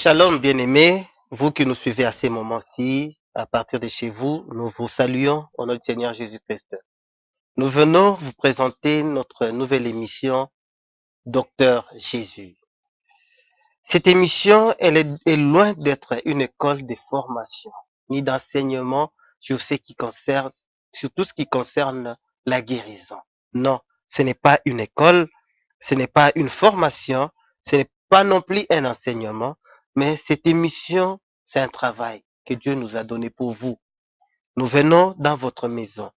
Shalom, bien-aimés, vous qui nous suivez à ces moments-ci, à partir de chez vous, nous vous saluons au nom du Seigneur Jésus-Christ. Nous venons vous présenter notre nouvelle émission, Docteur Jésus. Cette émission, est loin d'être une école de formation, ni d'enseignement sur sur tout ce qui concerne la guérison. Non, ce n'est pas une école, ce n'est pas une formation, ce n'est pas non plus un enseignement, mais cette émission, c'est un travail que Dieu nous a donné pour vous. Nous venons dans votre maison,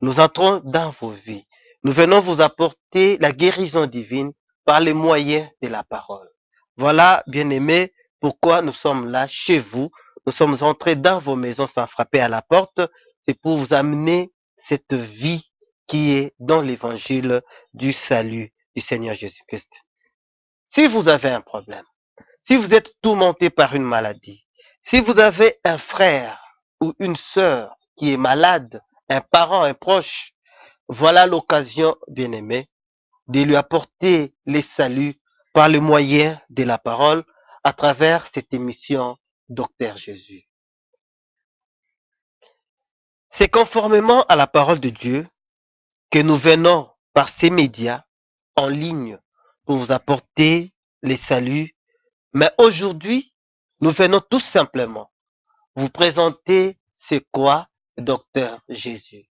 nous entrons dans vos vies, nous venons vous apporter la guérison divine par les moyens de la parole. Voilà, bien-aimés, pourquoi nous sommes là chez vous. Nous sommes entrés dans vos maisons sans frapper à la porte. C'est pour vous amener cette vie qui est dans l'évangile du salut du Seigneur Jésus-Christ. Si vous avez un problème, si vous êtes tourmenté par une maladie, si vous avez un frère ou une sœur qui est malade, un parent, un proche, voilà l'occasion, bien-aimé, de lui apporter les saluts par le moyen de la parole à travers cette émission Docteur Jésus. C'est conformément à la parole de Dieu que nous venons par ces médias en ligne pour vous apporter les saluts. Mais aujourd'hui, nous venons tout simplement vous présenter c'est quoi Docteur Jésus.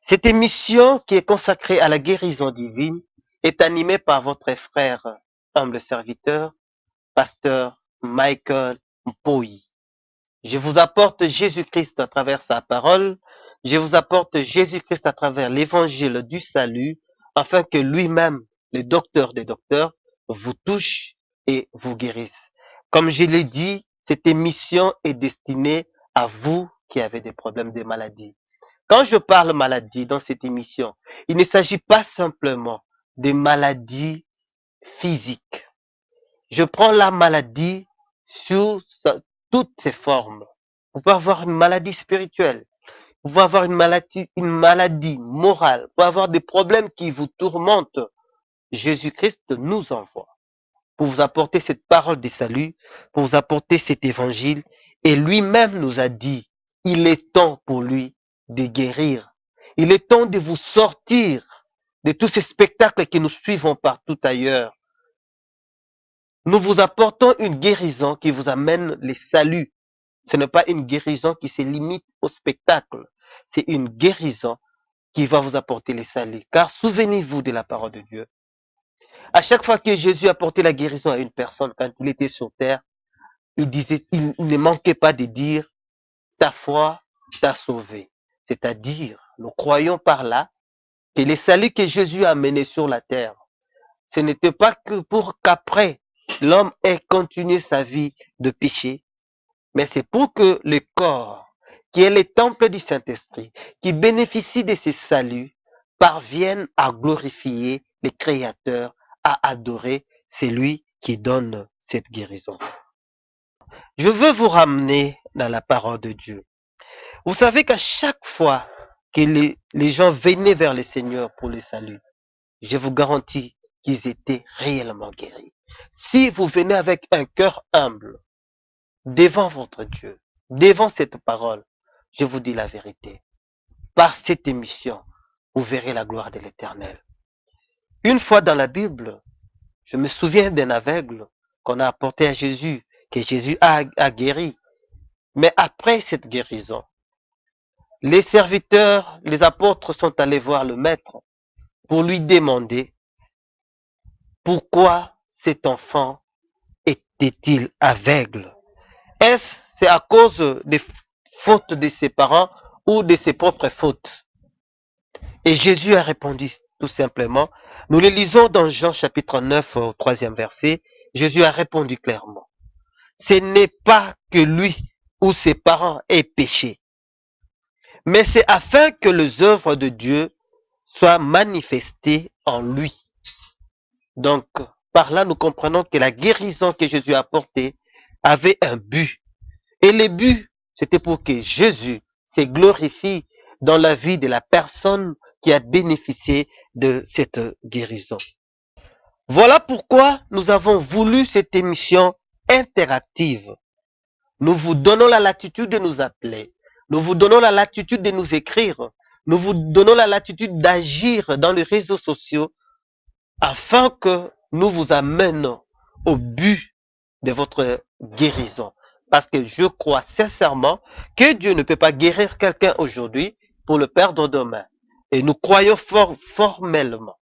Cette émission qui est consacrée à la guérison divine est animée par votre frère, humble serviteur, pasteur Michael Mpoi. Je vous apporte Jésus-Christ à travers sa parole, je vous apporte Jésus-Christ à travers l'évangile du salut, afin que lui-même, le docteur des docteurs, vous touche et vous guérisse. Comme je l'ai dit, cette émission est destinée à vous qui avez des problèmes de maladie. Quand je parle maladie dans cette émission, il ne s'agit pas simplement des maladies physiques. Je prends la maladie sous toutes ses formes. Vous pouvez avoir une maladie spirituelle, vous pouvez avoir une maladie morale, vous pouvez avoir des problèmes qui vous tourmentent. Jésus-Christ nous envoie pour vous apporter cette parole de salut, pour vous apporter cet évangile. Et lui-même nous a dit, il est temps pour lui de guérir. Il est temps de vous sortir de tous ces spectacles que nous suivons partout ailleurs. Nous vous apportons une guérison qui vous amène les saluts. Ce n'est pas une guérison qui se limite au spectacle. C'est une guérison qui va vous apporter les saluts. Car souvenez-vous de la parole de Dieu. À chaque fois que Jésus apportait la guérison à une personne quand il était sur terre, il ne manquait pas de dire, ta foi t'a sauvé. C'est-à-dire, nous croyons par là que les saluts que Jésus a menés sur la terre, ce n'était pas que pour qu'après l'homme ait continué sa vie de péché, mais c'est pour que le corps, qui est le temple du Saint-Esprit, qui bénéficie de ces saluts, parvienne à glorifier le Créateur, à adorer celui qui donne cette guérison. Je veux vous ramener dans la parole de Dieu. Vous savez qu'à chaque fois que les gens venaient vers le Seigneur pour le salut, je vous garantis qu'ils étaient réellement guéris. Si vous venez avec un cœur humble devant votre Dieu, devant cette parole, je vous dis la vérité. Par cette émission, vous verrez la gloire de l'Éternel. Une fois dans la Bible, je me souviens d'un aveugle qu'on a apporté à Jésus, que Jésus a guéri. Mais après cette guérison, les serviteurs, les apôtres sont allés voir le maître pour lui demander pourquoi cet enfant était-il aveugle. Est-ce c'est à cause des fautes de ses parents ou de ses propres fautes? Et Jésus a répondu tout simplement. Nous le lisons dans Jean chapitre 9 au 3e verset. Jésus a répondu clairement. Ce n'est pas que lui ou ses parents aient péché, mais c'est afin que les œuvres de Dieu soient manifestées en lui. Donc, par là, nous comprenons que la guérison que Jésus a apportée avait un but. Et le but, c'était pour que Jésus se glorifie dans la vie de la personne qui a bénéficié de cette guérison. Voilà pourquoi nous avons voulu cette émission interactive. Nous vous donnons la latitude de nous appeler. Nous vous donnons la latitude de nous écrire. Nous vous donnons la latitude d'agir dans les réseaux sociaux afin que nous vous amenions au but de votre guérison. Parce que je crois sincèrement que Dieu ne peut pas guérir quelqu'un aujourd'hui pour le perdre demain. Et nous croyons formellement,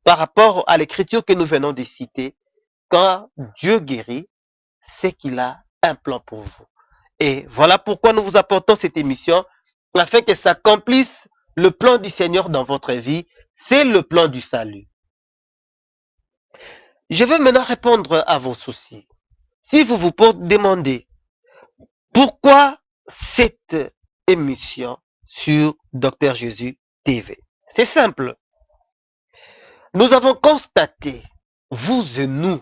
par rapport à l'écriture que nous venons de citer, quand Dieu guérit, c'est qu'il a un plan pour vous. Et voilà pourquoi nous vous apportons cette émission, afin que s'accomplisse le plan du Seigneur dans votre vie. C'est le plan du salut. Je veux maintenant répondre à vos soucis. Si vous vous demandez pourquoi cette émission sur Docteur Jésus TV, c'est simple. Nous avons constaté, vous et nous,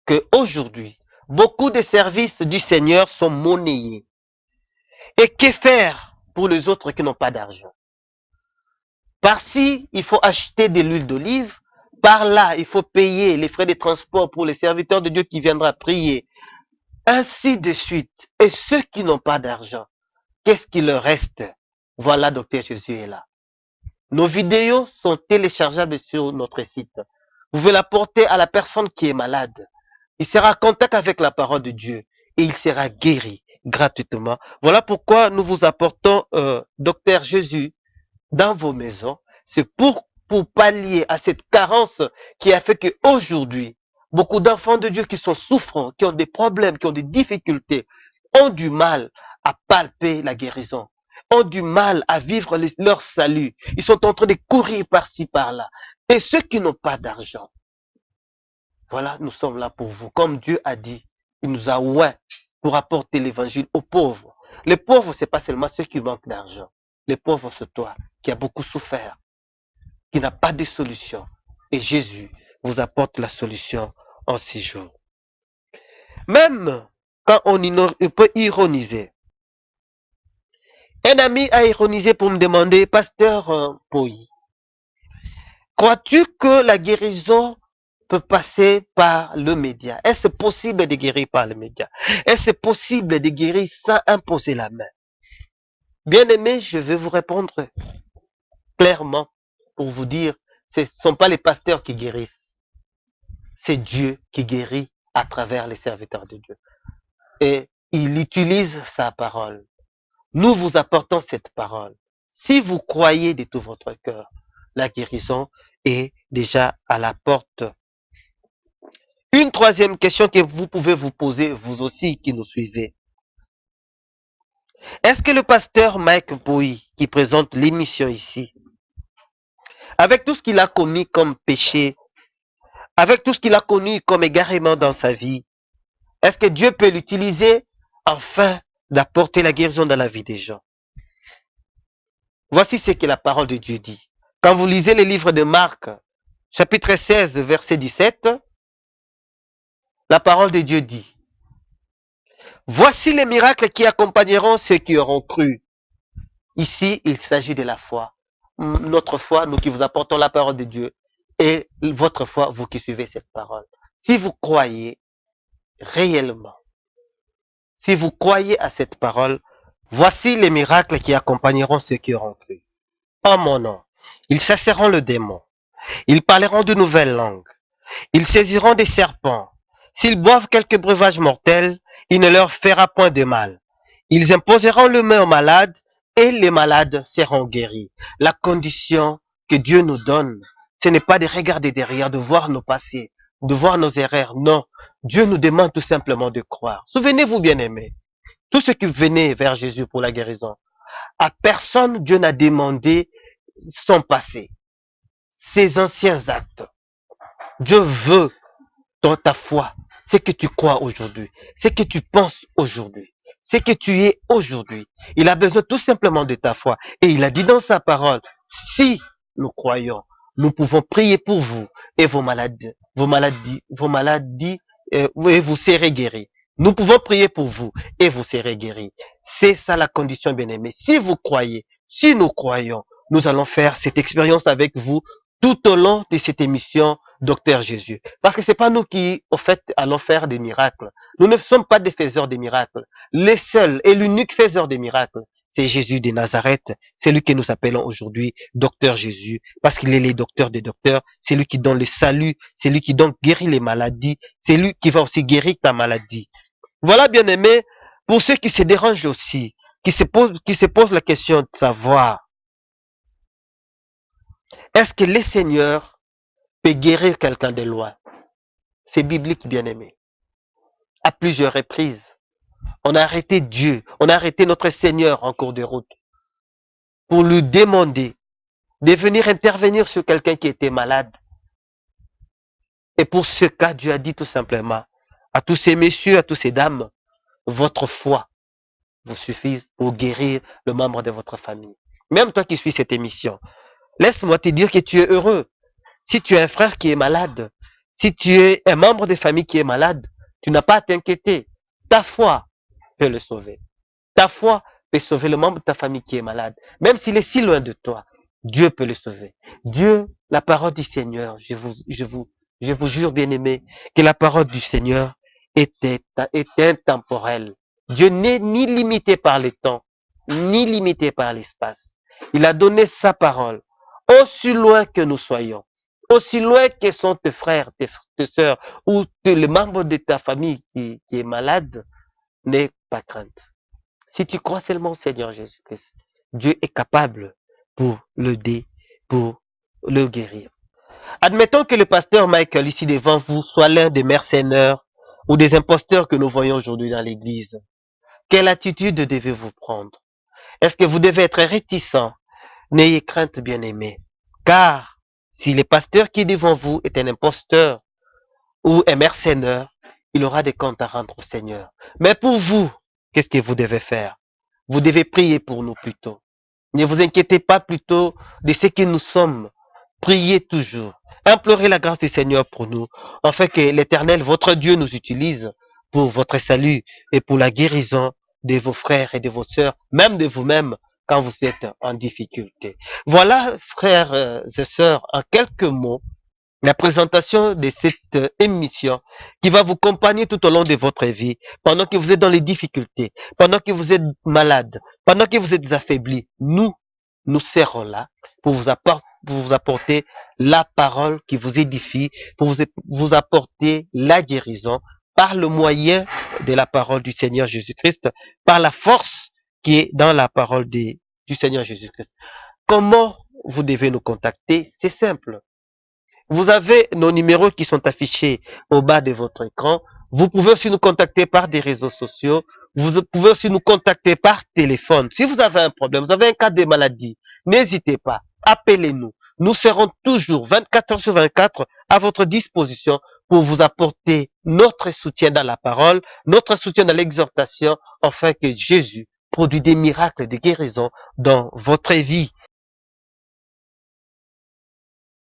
que aujourd'hui, beaucoup de services du Seigneur sont monnayés. Et que faire pour les autres qui n'ont pas d'argent? Par-ci, il faut acheter de l'huile d'olive. Par là, il faut payer les frais de transport pour les serviteurs de Dieu qui viendra prier. Ainsi de suite. Et ceux qui n'ont pas d'argent, qu'est-ce qui leur reste? Voilà, Docteur Jésus est là. Nos vidéos sont téléchargeables sur notre site. Vous pouvez la porter à la personne qui est malade. Il sera en contact avec la parole de Dieu et il sera guéri gratuitement. Voilà pourquoi nous vous apportons Docteur Jésus dans vos maisons. C'est pour pallier à cette carence qui a fait qu'aujourd'hui, beaucoup d'enfants de Dieu qui sont souffrants, qui ont des problèmes, qui ont des difficultés, ont du mal à palper la guérison, ont du mal à vivre leur salut. Ils sont en train de courir par-ci, par-là. Et ceux qui n'ont pas d'argent, voilà, nous sommes là pour vous. Comme Dieu a dit, il nous a oint pour apporter l'évangile aux pauvres. Les pauvres, c'est pas seulement ceux qui manquent d'argent. Les pauvres, c'est toi qui as beaucoup souffert, qui n'a pas de solution. Et Jésus vous apporte la solution en 6 jours. Même quand on peut ironiser. Un ami a ironisé pour me demander, Pasteur Poyi, crois-tu que la guérison peut passer par le média? Est-ce possible de guérir par le média? Est-ce possible de guérir sans imposer la main? Bien aimé, je vais vous répondre clairement pour vous dire, ce ne sont pas les pasteurs qui guérissent. C'est Dieu qui guérit à travers les serviteurs de Dieu. Et il utilise sa parole. Nous vous apportons cette parole. Si vous croyez de tout votre cœur, la guérison est déjà à la porte. Une troisième question que vous pouvez vous poser, vous aussi qui nous suivez. Est-ce que le pasteur Mike Poyi, qui présente l'émission ici, avec tout ce qu'il a commis comme péché, avec tout ce qu'il a connu comme égarement dans sa vie, est-ce que Dieu peut l'utiliser afin d'apporter la guérison dans la vie des gens? Voici ce que la parole de Dieu dit. Quand vous lisez le livre de Marc, chapitre 16, verset 17, la parole de Dieu dit, voici les miracles qui accompagneront ceux qui auront cru. Ici, il s'agit de la foi. Notre foi, nous qui vous apportons la parole de Dieu, et votre foi, vous qui suivez cette parole. Si vous croyez réellement, si vous croyez à cette parole, voici les miracles qui accompagneront ceux qui auront cru. En mon nom, ils chasseront le démon. Ils parleront de nouvelles langues. Ils saisiront des serpents. S'ils boivent quelque breuvage mortel, il ne leur fera point de mal. Ils imposeront le main aux malades et les malades seront guéris. La condition que Dieu nous donne, ce n'est pas de regarder derrière, de voir nos passés, de voir nos erreurs. Non, Dieu nous demande tout simplement de croire. Souvenez-vous, bien-aimés, tous ceux qui venaient vers Jésus pour la guérison, à personne Dieu n'a demandé son passé, ses anciens actes. Dieu veut dans ta foi, ce que tu crois aujourd'hui, ce que tu penses aujourd'hui, ce que tu es aujourd'hui. Il a besoin tout simplement de ta foi. Et il a dit dans sa parole, si nous croyons, nous pouvons prier pour vous et vos maladies, et vous serez guéris. Nous pouvons prier pour vous et vous serez guéris. C'est ça la condition, bien-aimée. Si vous croyez, si nous croyons, nous allons faire cette expérience avec vous tout au long de cette émission Docteur Jésus. Parce que c'est pas nous qui, au fait, allons faire des miracles. Nous ne sommes pas des faiseurs de miracles. Les seuls et l'unique faiseur des miracles, c'est Jésus de Nazareth. C'est lui que nous appelons aujourd'hui Docteur Jésus. Parce qu'il est le docteur des docteurs. C'est lui qui donne le salut. C'est lui qui donc guérit les maladies. C'est lui qui va aussi guérir ta maladie. Voilà, bien aimé, pour ceux qui se dérangent aussi, qui se posent la question de savoir, est-ce que le Seigneur peut guérir quelqu'un de loin? C'est biblique, bien aimé. À plusieurs reprises, on a arrêté Dieu, on a arrêté notre Seigneur en cours de route pour lui demander de venir intervenir sur quelqu'un qui était malade. Et pour ce cas, Dieu a dit tout simplement à tous ces messieurs, à tous ces dames, votre foi vous suffit pour guérir le membre de votre famille. Même toi qui suis cette émission, laisse-moi te dire que tu es heureux. Si tu as un frère qui est malade, si tu es un membre de famille qui est malade, tu n'as pas à t'inquiéter. Ta foi peut le sauver. Ta foi peut sauver le membre de ta famille qui est malade. Même s'il est si loin de toi, Dieu peut le sauver. Dieu, la parole du Seigneur, je vous jure, bien aimé, que la parole du Seigneur est intemporelle. Dieu n'est ni limité par le temps, ni limité par l'espace. Il a donné sa parole, aussi loin que nous soyons, aussi loin que sont tes frères, tes sœurs, ou les membres de ta famille qui est malade, n'aie pas crainte. Si tu crois seulement au Seigneur Jésus-Christ, Dieu est capable pour l'aider, pour le guérir. Admettons que le pasteur Michael, ici devant vous, soit l'un des mercenaires ou des imposteurs que nous voyons aujourd'hui dans l'église. Quelle attitude devez-vous prendre? Est-ce que vous devez être réticent? N'ayez crainte, bien-aimé. Car si le pasteur qui est devant vous est un imposteur ou un mercenaire, il aura des comptes à rendre au Seigneur. Mais pour vous, qu'est-ce que vous devez faire? Vous devez prier pour nous plutôt. Ne vous inquiétez pas plutôt de ce que nous sommes. Priez toujours. Implorez la grâce du Seigneur pour nous, afin que l'Éternel, votre Dieu, nous utilise pour votre salut et pour la guérison de vos frères et de vos sœurs, même de vous-même, quand vous êtes en difficulté. Voilà, frères et sœurs, en quelques mots, la présentation de cette émission qui va vous accompagner tout au long de votre vie, pendant que vous êtes dans les difficultés, pendant que vous êtes malade, pendant que vous êtes affaibli. Nous serons là pour vous apporter la parole qui vous édifie, pour vous apporter la guérison par le moyen de la parole du Seigneur Jésus-Christ, par la force qui est dans la parole du Seigneur Jésus-Christ. Comment vous devez nous contacter? C'est simple. Vous avez nos numéros qui sont affichés au bas de votre écran. Vous pouvez aussi nous contacter par des réseaux sociaux. Vous pouvez aussi nous contacter par téléphone. Si vous avez un problème, vous avez un cas de maladie, n'hésitez pas. Appelez-nous. Nous serons toujours 24 heures sur 24 à votre disposition pour vous apporter notre soutien dans la parole, notre soutien dans l'exhortation, afin que Jésus produit des miracles de guérison dans votre vie.